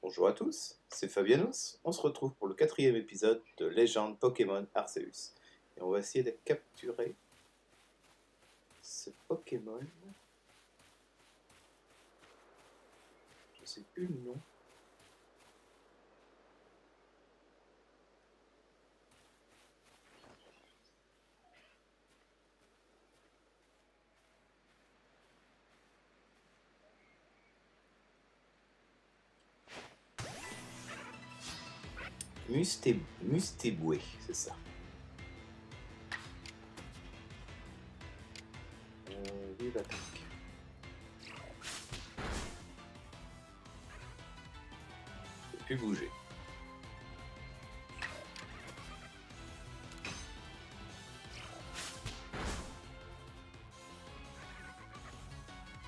Bonjour à tous, c'est Fabianos. On se retrouve pour le 4e épisode de Légende Pokémon Arceus. Et on va essayer de capturer ce Pokémon. Je sais plus le nom. Mustéboué, c'est ça. Vive l'attaque. Je peux plus bouger.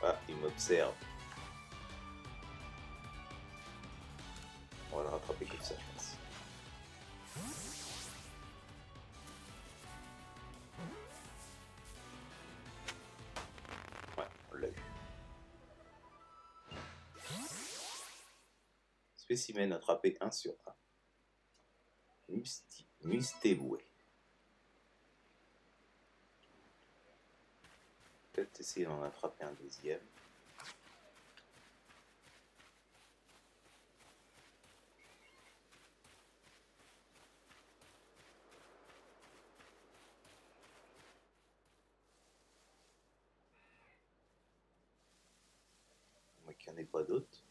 Ah, il m'observe. On va le rattraper comme ça, je pense. Ouais, on l'a eu. Spécimen attrapé 1 sur 1. Mustéboué. Peut-être essayer d'en attraper un deuxième. Moi qu'il n'y en ait pas d'autres.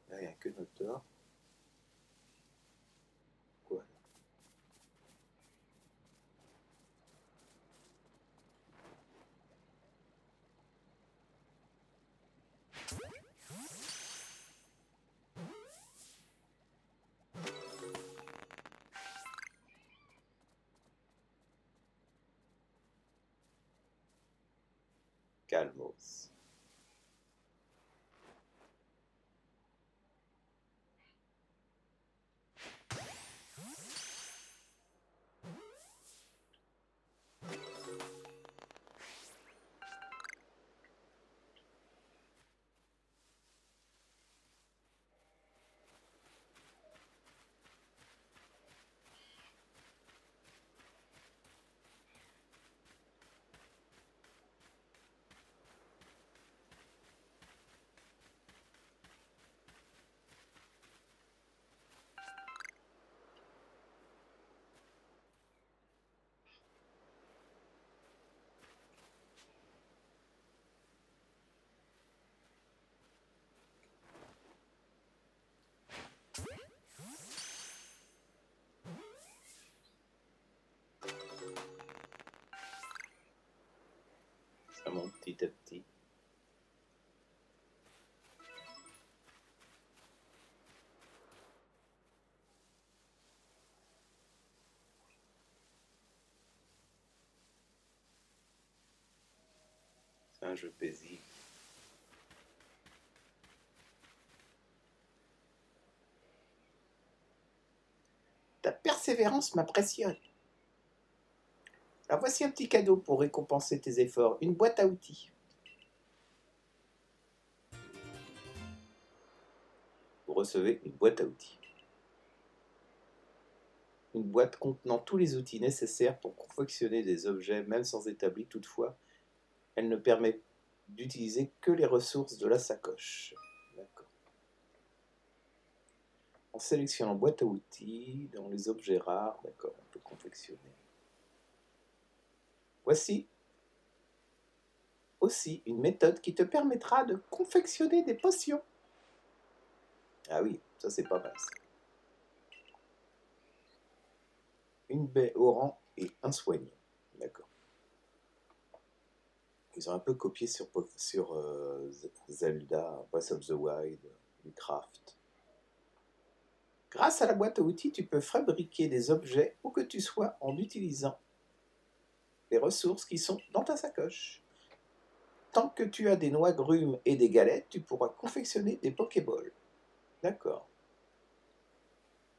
Là, il n'y a que notre tort. Quoi? Calmos. Ça monte petit à petit. C'est un jeu paisible. Ta persévérance m'impressionne. Alors voici un petit cadeau pour récompenser tes efforts. Une boîte à outils. Vous recevez une boîte à outils. Une boîte contenant tous les outils nécessaires pour confectionner des objets, même sans établi toutefois. Elle ne permet d'utiliser que les ressources de la sacoche. D'accord. En sélectionnant boîte à outils, dans les objets rares, d'accord, on peut confectionner. Voici aussi une méthode qui te permettra de confectionner des potions. Ah oui, ça c'est pas mal. Une baie au rang et un soignant. D'accord. Ils ont un peu copié sur Zelda, Breath of the Wild, Minecraft. Grâce à la boîte à outils, tu peux fabriquer des objets où que tu sois en utilisant les ressources qui sont dans ta sacoche. Tant que tu as des noix grumes et des galettes, tu pourras confectionner des Pokéballs. D'accord.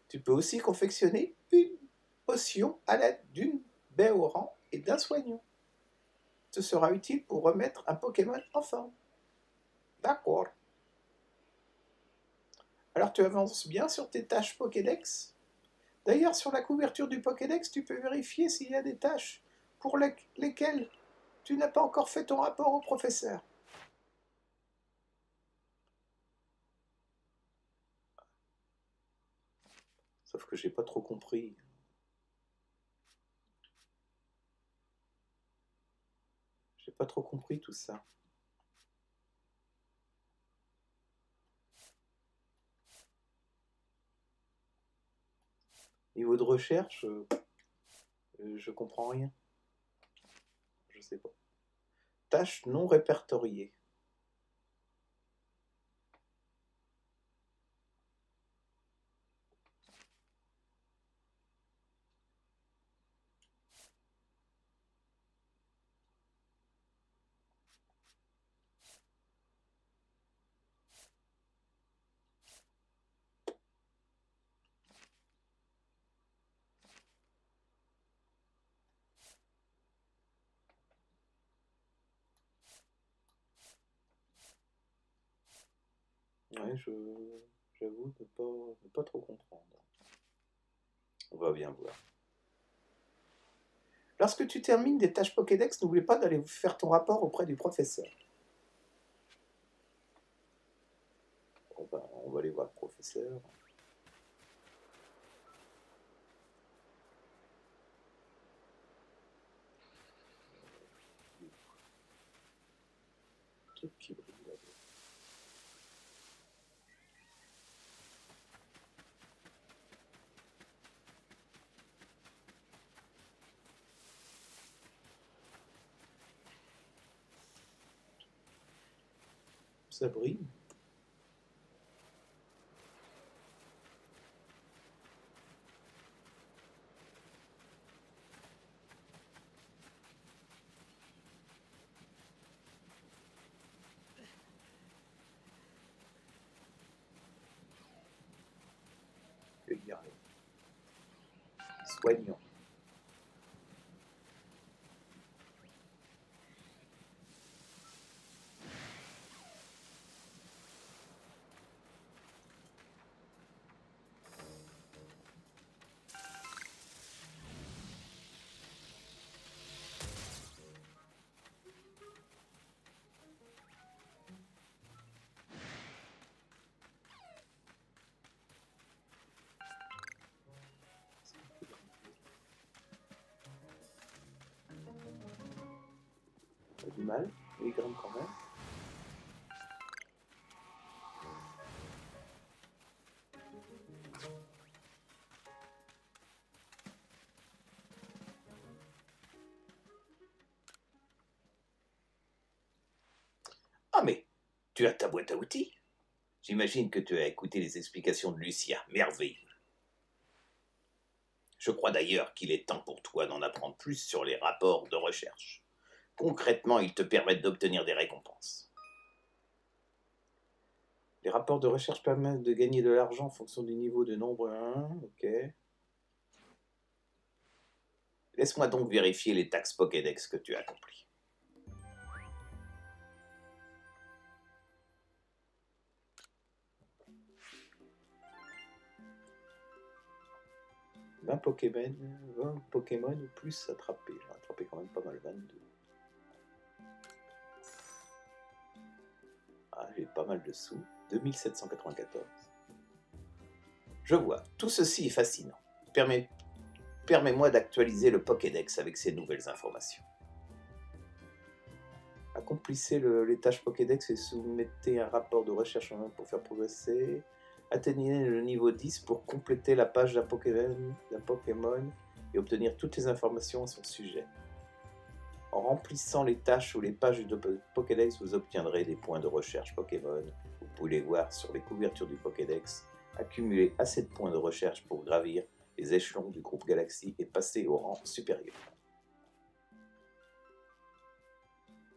Tu peux aussi confectionner une potion à l'aide d'une baie au rang et d'un soignant. Ce sera utile pour remettre un Pokémon en forme. D'accord. Alors tu avances bien sur tes tâches Pokédex. D'ailleurs, sur la couverture du Pokédex, tu peux vérifier s'il y a des tâches pour lesquelles tu n'as pas encore fait ton rapport au professeur. Sauf que j'ai pas trop compris. J'ai pas trop compris tout ça. Niveau de recherche, je comprends rien. Je sais pas. Tâches non répertoriées. Ouais, j'avoue ne pas trop comprendre. On va bien voir. Lorsque tu termines des tâches Pokédex, n'oublie pas d'aller faire ton rapport auprès du professeur. On va aller voir le professeur. Truc qui brille là-bas. Ça brille. Soignant. Pas du mal, mais il grimpe quand même. Ah mais, tu as ta boîte à outils. J'imagine que tu as écouté les explications de Lucia. Merveilleux. Je crois d'ailleurs qu'il est temps pour toi d'en apprendre plus sur les rapports de recherche. Concrètement, ils te permettent d'obtenir des récompenses. Les rapports de recherche permettent de gagner de l'argent en fonction du niveau de nombre 1. Ok. Laisse-moi donc vérifier les taxes Pokédex que tu as accomplis. Pokémon, 20 Pokémon ou plus attrapés. J'en ai attrapé quand même pas mal, 22. Ah, j'ai pas mal de sous. 2794. Je vois, tout ceci est fascinant. Permets-moi d'actualiser le Pokédex avec ces nouvelles informations. Accomplissez les tâches Pokédex et soumettez un rapport de recherche en main pour faire progresser. Atteignez le niveau 10 pour compléter la page d'un Pokémon et obtenir toutes les informations à son sujet. En remplissant les tâches ou les pages du Pokédex, vous obtiendrez des points de recherche Pokémon. Vous pouvez les voir sur les couvertures du Pokédex. Accumulez assez de points de recherche pour gravir les échelons du groupe Galaxy et passer au rang supérieur.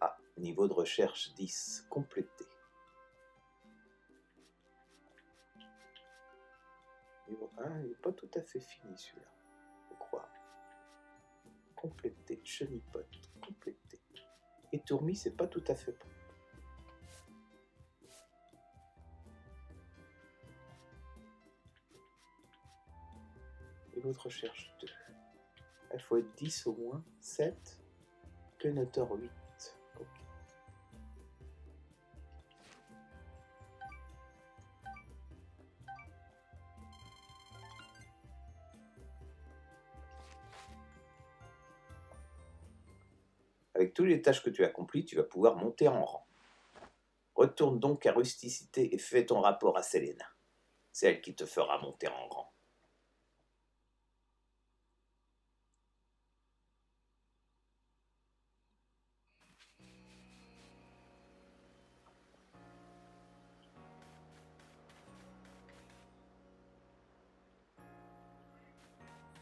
Ah, niveau de recherche 10, complété. Niveau 1, il n'est pas tout à fait fini celui-là, je crois. complété. Chenipote, complété. Et tourmis, c'est pas tout à fait bon. Et l'autre recherche 2. Il faut être 10 au moins. 7. Clénoteur 8. Ok. Avec toutes les tâches que tu as accomplies, tu vas pouvoir monter en rang. Retourne donc à Rusticité et fais ton rapport à Selena. C'est elle qui te fera monter en rang.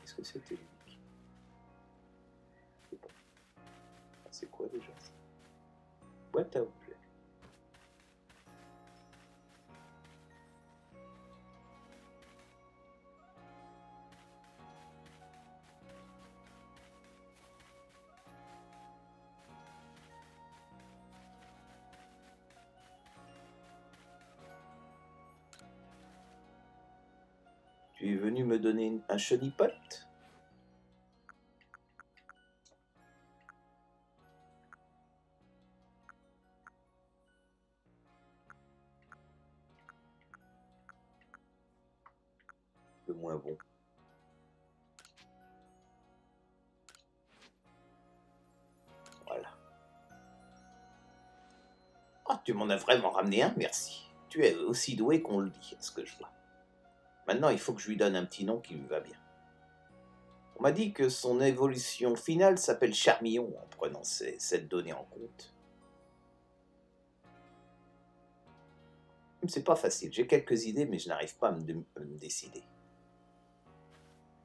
Qu'est-ce que c'était, Luc? C'est quoi déjà ça? Boîte à objets. Tu es venu me donner un chenipote? Le moins bon. Voilà. Ah, tu m'en as vraiment ramené un, merci. Tu es aussi doué qu'on le dit, à ce que je vois. Maintenant, il faut que je lui donne un petit nom qui lui va bien. On m'a dit que son évolution finale s'appelle Charmillon, en prenant cette donnée en compte. C'est pas facile, j'ai quelques idées, mais je n'arrive pas à me décider.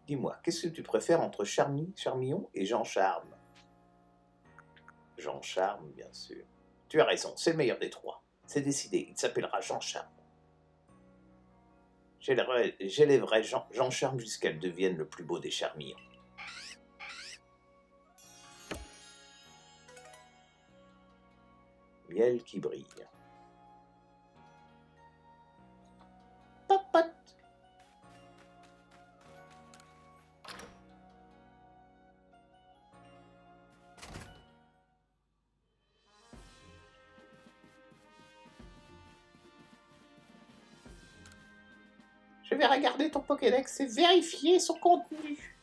Dis-moi, qu'est-ce que tu préfères entre Charmillon et Jean Charme? Jean Charme, bien sûr. Tu as raison, c'est le meilleur des trois. C'est décidé, il s'appellera Jean Charme. J'élèverai Jean Charme jusqu'à qu'elle devienne le plus beau des charmillons. Miel qui brille. Popote. Je vais regarder ton Pokédex et vérifier son contenu.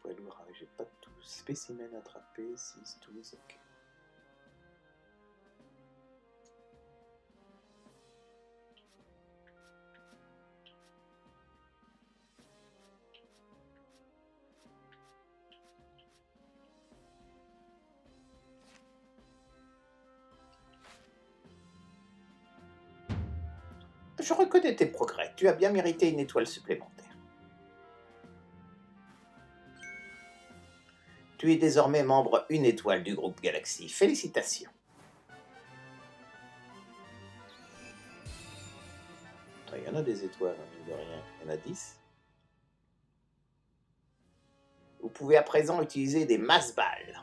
Poids lourd, j'ai pas tout. Spécimen attrapé, 6, 12, ok. Je reconnais tes progrès. Tu as bien mérité une étoile supplémentaire. Tu es désormais membre une étoile du groupe Galaxy. Félicitations. Il y en a des étoiles, mine de rien. Il y en a 10. Vous pouvez à présent utiliser des masse-balles.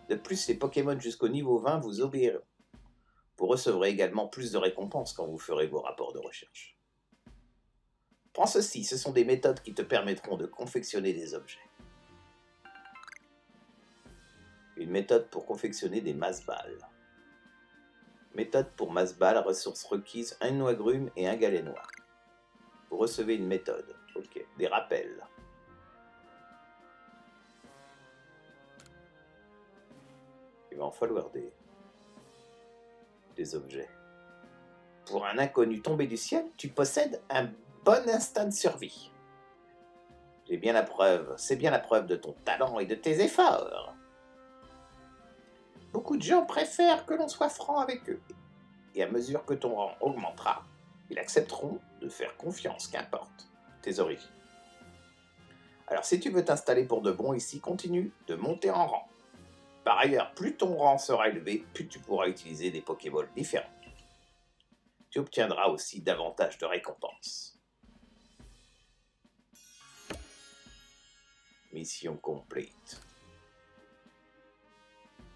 De plus, les Pokémon jusqu'au niveau 20 vous obéiront. Vous recevrez également plus de récompenses quand vous ferez vos rapports de recherche. Prends ceci, ce sont des méthodes qui te permettront de confectionner des objets. Une méthode pour confectionner des masse-balles. Méthode pour masse-balles, ressources requises, un noix-grume et un galet noir. Vous recevez une méthode. Ok, des rappels. Il va en falloir des objets. Pour un inconnu tombé du ciel, tu possèdes un bon instinct de survie. C'est bien la preuve de ton talent et de tes efforts. Beaucoup de gens préfèrent que l'on soit franc avec eux. Et à mesure que ton rang augmentera, ils accepteront de faire confiance, qu'importe tes origines. Alors si tu veux t'installer pour de bon ici, continue de monter en rang. Par ailleurs, plus ton rang sera élevé, plus tu pourras utiliser des Pokéballs différents. Tu obtiendras aussi davantage de récompenses. Mission complete.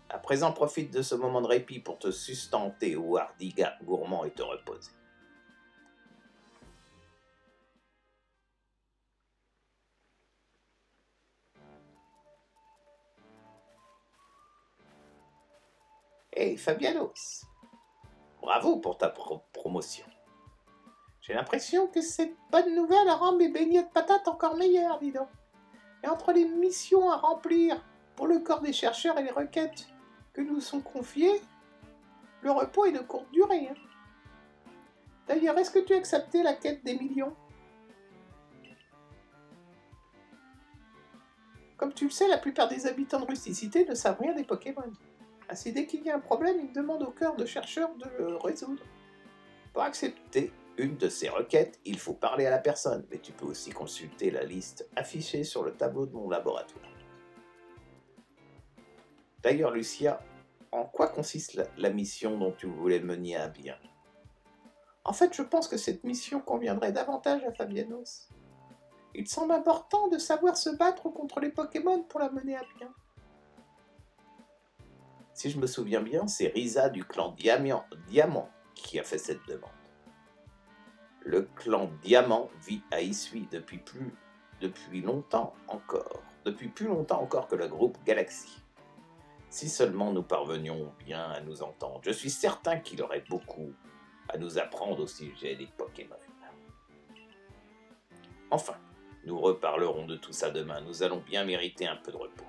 À présent, profite de ce moment de répit pour te sustenter ou hardi gourmand et te reposer. Hey Fabianos, bravo pour ta promotion. J'ai l'impression que cette bonne nouvelle rend mes beignets de patates encore meilleurs, dis donc. Et entre les missions à remplir pour le corps des chercheurs et les requêtes que nous sont confiées, le repos est de courte durée. Hein. D'ailleurs, est-ce que tu as accepté la quête des millions? Comme tu le sais, la plupart des habitants de rusticité ne savent rien des Pokémon. Ainsi, dès qu'il y a un problème, ils demandent au cœur de chercheurs de le résoudre. Pour accepter une de ces requêtes, il faut parler à la personne, mais tu peux aussi consulter la liste affichée sur le tableau de mon laboratoire. D'ailleurs, Lucia, en quoi consiste la mission dont tu voulais mener à bien? En fait, je pense que cette mission conviendrait davantage à Fabianos. Il semble important de savoir se battre contre les Pokémon pour la mener à bien. Si je me souviens bien, c'est Risa du clan Diamant qui a fait cette demande. Le clan Diamant vit à Isui depuis plus longtemps encore que le groupe Galaxy. Si seulement nous parvenions bien à nous entendre, je suis certain qu'il aurait beaucoup à nous apprendre au sujet des Pokémon. Enfin, nous reparlerons de tout ça demain. Nous allons bien mériter un peu de repos.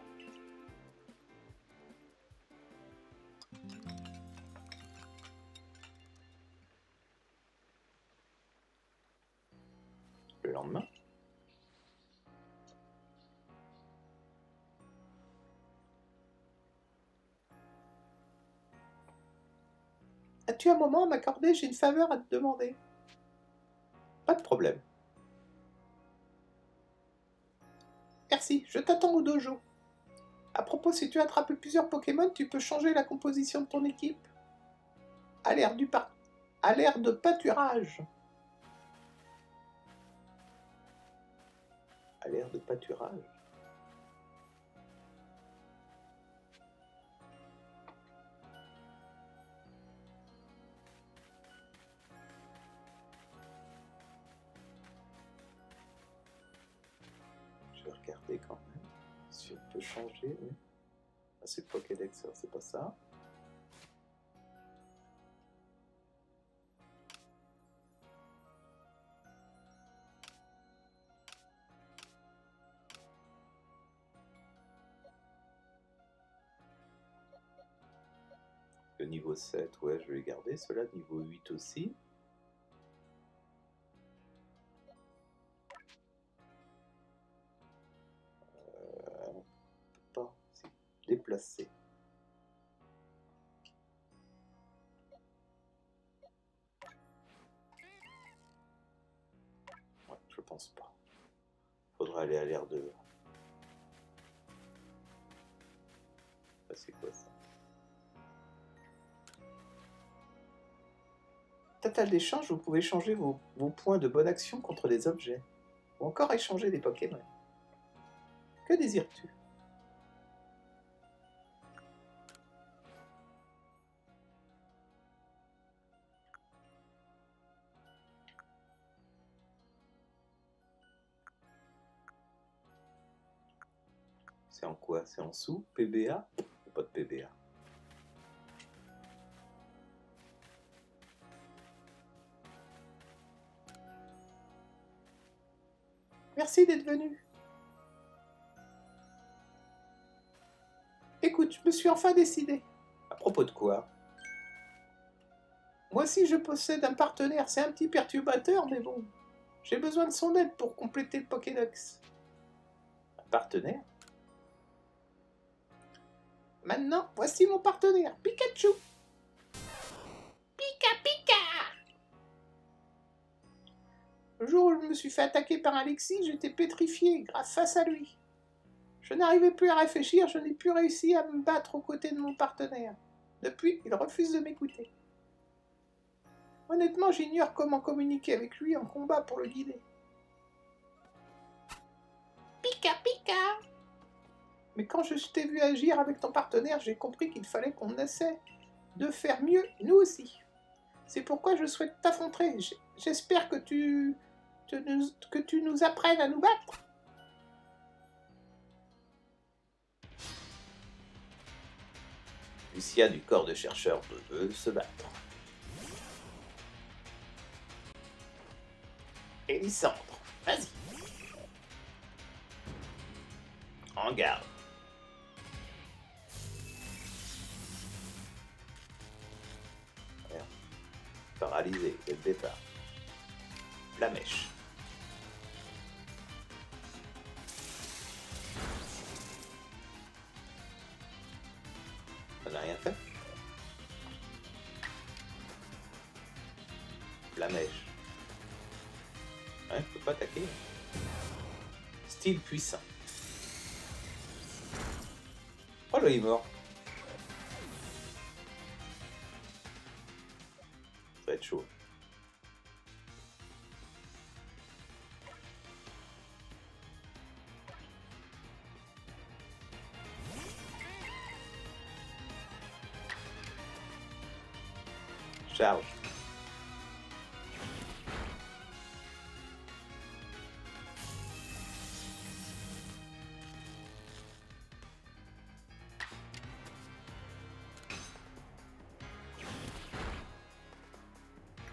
Le lendemain, as-tu un moment à m'accorder? J'ai une faveur à te demander. Pas de problème. Merci, je t'attends au dojo. À propos, si tu attrapes plusieurs Pokémon, tu peux changer la composition de ton équipe. À l'ère de pâturage. À l'ère de pâturage. Je vais regarder quand même si on peut changer. Ah, c'est Pokédex, c'est pas ça. Le niveau 7, ouais, je vais garder. Cela, niveau 8 aussi. Pas, c'est déplacé. Ouais, je pense pas. Faudra aller à l'ère de... Ah, c'est quoi ça? Total d'échange, vous pouvez changer vos points de bonne action contre des objets, ou encore échanger des Pokémon. Que désires-tu? C'est en quoi? C'est en sous? PBA? Pas de PBA. Merci d'être venu. Écoute, je me suis enfin décidé. À propos de quoi? Moi aussi, je possède un partenaire. C'est un petit perturbateur, mais bon. J'ai besoin de son aide pour compléter le Pokédex. Un partenaire? Maintenant, voici mon partenaire, Pikachu. Pika Pika! Le jour où je me suis fait attaquer par Alexis, j'étais pétrifié face à lui. Je n'arrivais plus à réfléchir, je n'ai plus réussi à me battre aux côtés de mon partenaire. Depuis, il refuse de m'écouter. Honnêtement, j'ignore comment communiquer avec lui en combat pour le guider. Pika Pika! Mais quand je t'ai vu agir avec ton partenaire, j'ai compris qu'il fallait qu'on essaie de faire mieux, nous aussi. C'est pourquoi je souhaite t'affronter. J'espère que tu nous apprennes à nous battre. Lucia du corps de chercheur veut se battre. Élysandre, vas-y. En garde. Merde. Paralysé dès le départ. La mèche. Ça n'a rien fait. La mèche. Ouais, je peux pas attaquer. Style puissant. Oh là, il est mort. Ça va être chaud. Charge.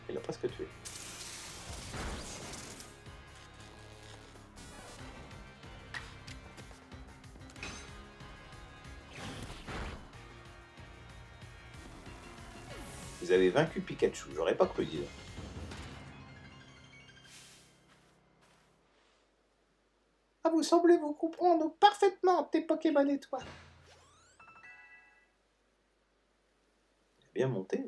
Il a presque tué. Vous avez vaincu Pikachu, j'aurais pas cru dire. Ah, vous semblez vous comprendre parfaitement, tes Pokémon et toi. Bien monté.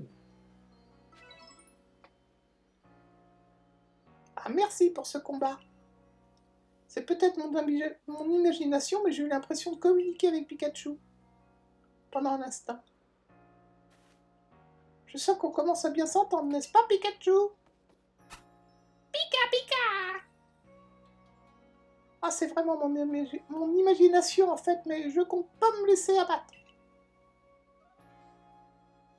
Ah, merci pour ce combat. C'est peut-être mon imagination, mais j'ai eu l'impression de communiquer avec Pikachu pendant un instant. Je sens qu'on commence à bien s'entendre, n'est-ce pas, Pikachu? Pika, Pika! Ah, c'est vraiment mon imagination, en fait, mais je compte pas me laisser abattre.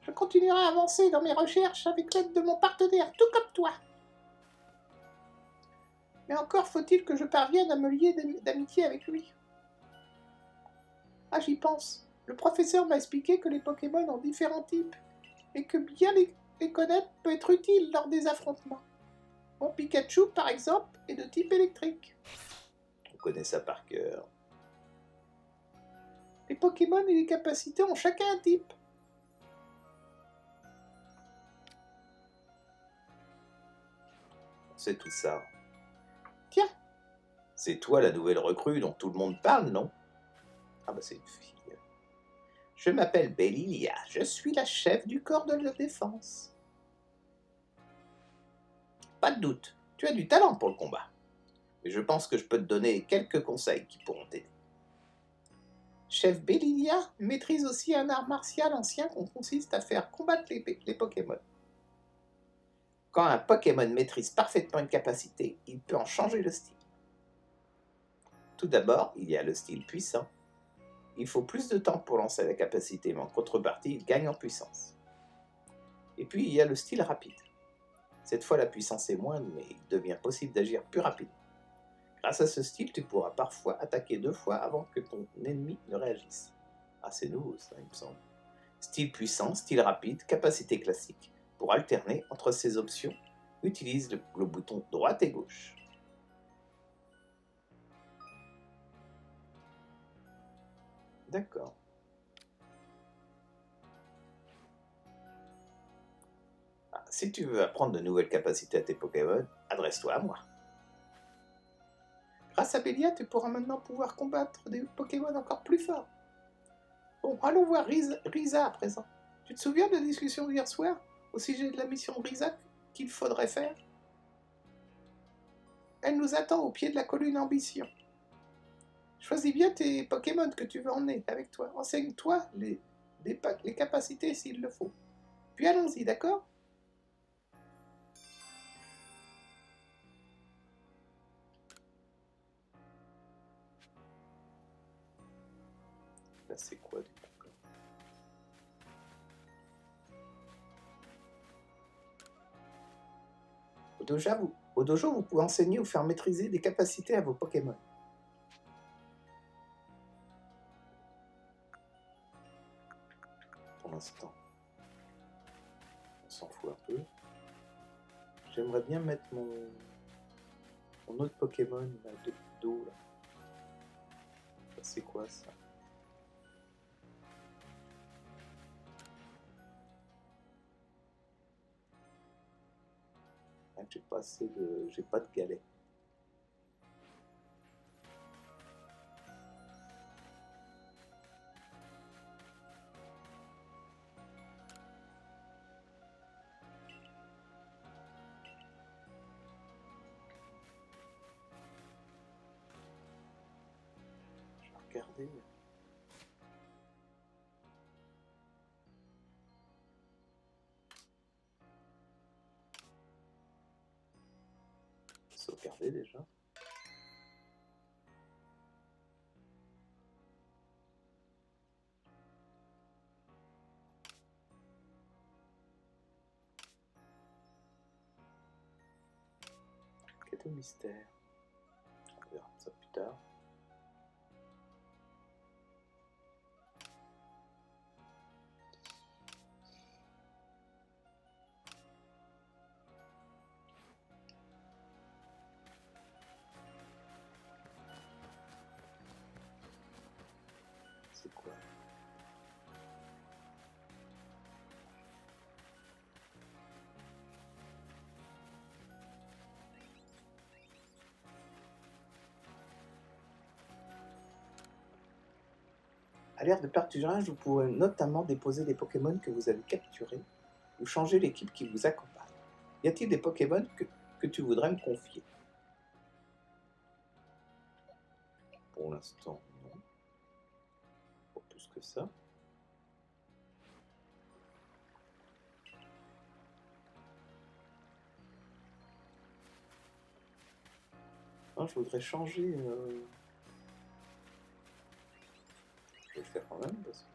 Je continuerai à avancer dans mes recherches avec l'aide de mon partenaire, tout comme toi. Mais encore faut-il que je parvienne à me lier d'amitié avec lui. Ah, j'y pense. Le professeur m'a expliqué que les Pokémon ont différents types et que bien les connaître peut être utile lors des affrontements. Mon Pikachu, par exemple, est de type électrique. On connaît ça par cœur. Les Pokémon et les capacités ont chacun un type. On sait tout ça. Tiens, c'est toi la nouvelle recrue dont tout le monde parle, non? Ah bah c'est une fille. Je m'appelle Bellilia, je suis la chef du corps de la défense. Pas de doute, tu as du talent pour le combat. Et je pense que je peux te donner quelques conseils qui pourront t'aider. Chef Bellilia maîtrise aussi un art martial ancien qui consiste à faire combattre les Pokémon. Quand un Pokémon maîtrise parfaitement une capacité, il peut en changer le style. Tout d'abord, il y a le style puissant. Il faut plus de temps pour lancer la capacité, mais en contrepartie, il gagne en puissance. Et puis, il y a le style rapide. Cette fois, la puissance est moindre, mais il devient possible d'agir plus rapidement. Grâce à ce style, tu pourras parfois attaquer 2 fois avant que ton ennemi ne réagisse. Ah, c'est nouveau ça, il me semble. Style puissant, style rapide, capacité classique. Pour alterner entre ces options, utilise le bouton droite et gauche. D'accord. Ah, si tu veux apprendre de nouvelles capacités à tes Pokémon, adresse-toi à moi. Grâce à Bellia, tu pourras maintenant pouvoir combattre des Pokémon encore plus forts. Bon, allons voir Risa à présent. Tu te souviens de la discussion d'hier soir au sujet de la mission Risa qu'il faudrait faire? Elle nous attend au pied de la colline Ambition. Choisis bien tes Pokémon que tu veux emmener avec toi. Enseigne-toi les capacités s'il le faut. Puis allons-y, d'accord? Là, c'est quoi du coup? Au dojo, vous pouvez enseigner ou faire maîtriser des capacités à vos Pokémon. Pour l'instant, on s'en fout un peu. J'aimerais bien mettre mon autre Pokémon là, d'eau. Là. C'est quoi ça? J'ai pas assez de. J'ai pas de galets. Je vais regarder. Sauvegarder déjà. Quête au mystère. On verra ça plus tard. C'est quoi? À l'ère de pâturage, vous pouvez notamment déposer des Pokémon que vous avez capturés ou changer l'équipe qui vous accompagne. Y a-t-il des Pokémon que tu voudrais me confier? Pour l'instant, non. Pas plus que ça. Non, je voudrais changer. Je vais le faire quand même parce que.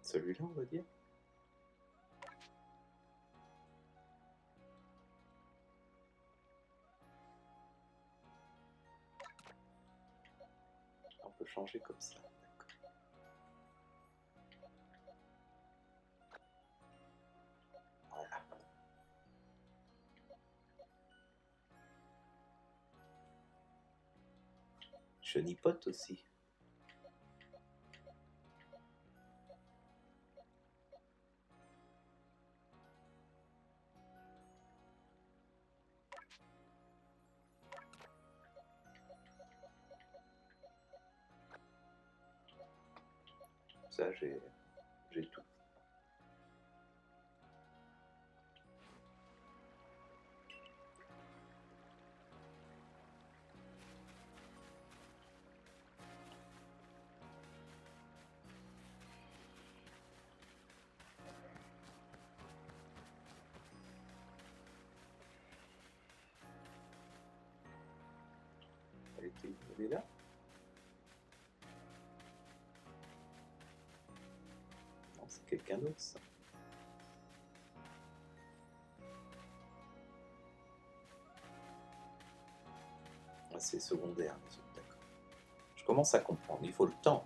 Celui-là, on va dire. On peut changer comme ça. Voilà. Chenipote aussi. Ça, j'ai tout. Elle est là. Non, c'est quelqu'un d'autre, ça. Ah, c'est secondaire, les autres, d'accord. Je commence à comprendre, il faut le temps.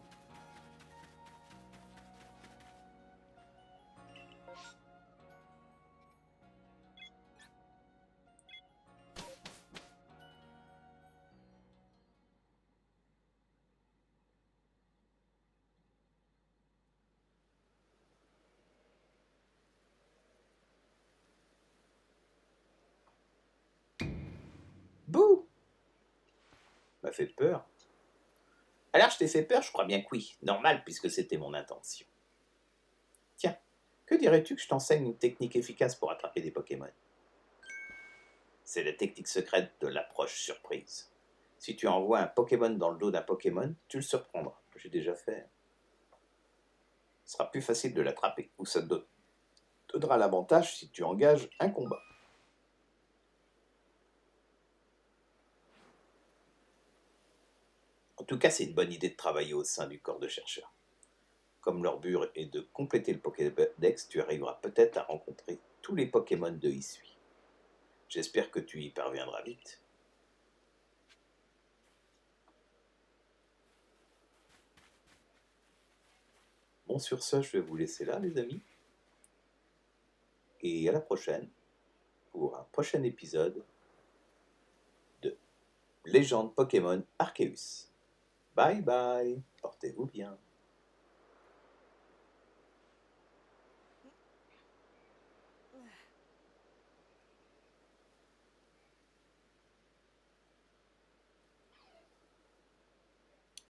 Bouh! M'a fait peur. Alors, je t'ai fait peur, je crois bien que oui. Normal, puisque c'était mon intention. Tiens, que dirais-tu que je t'enseigne une technique efficace pour attraper des Pokémon? C'est la technique secrète de l'approche surprise. Si tu envoies un Pokémon dans le dos d'un Pokémon, tu le surprendras. J'ai déjà fait. Ce sera plus facile de l'attraper, ou ça te donne. donnera l'avantage si tu engages un combat. En tout cas, c'est une bonne idée de travailler au sein du corps de chercheurs. Comme leur but est de compléter le Pokédex, tu arriveras peut-être à rencontrer tous les Pokémon de Hisui. J'espère que tu y parviendras vite. Bon, sur ce, je vais vous laisser là, les amis. Et à la prochaine pour un prochain épisode de Légende Pokémon Arceus. Bye bye, portez-vous bien.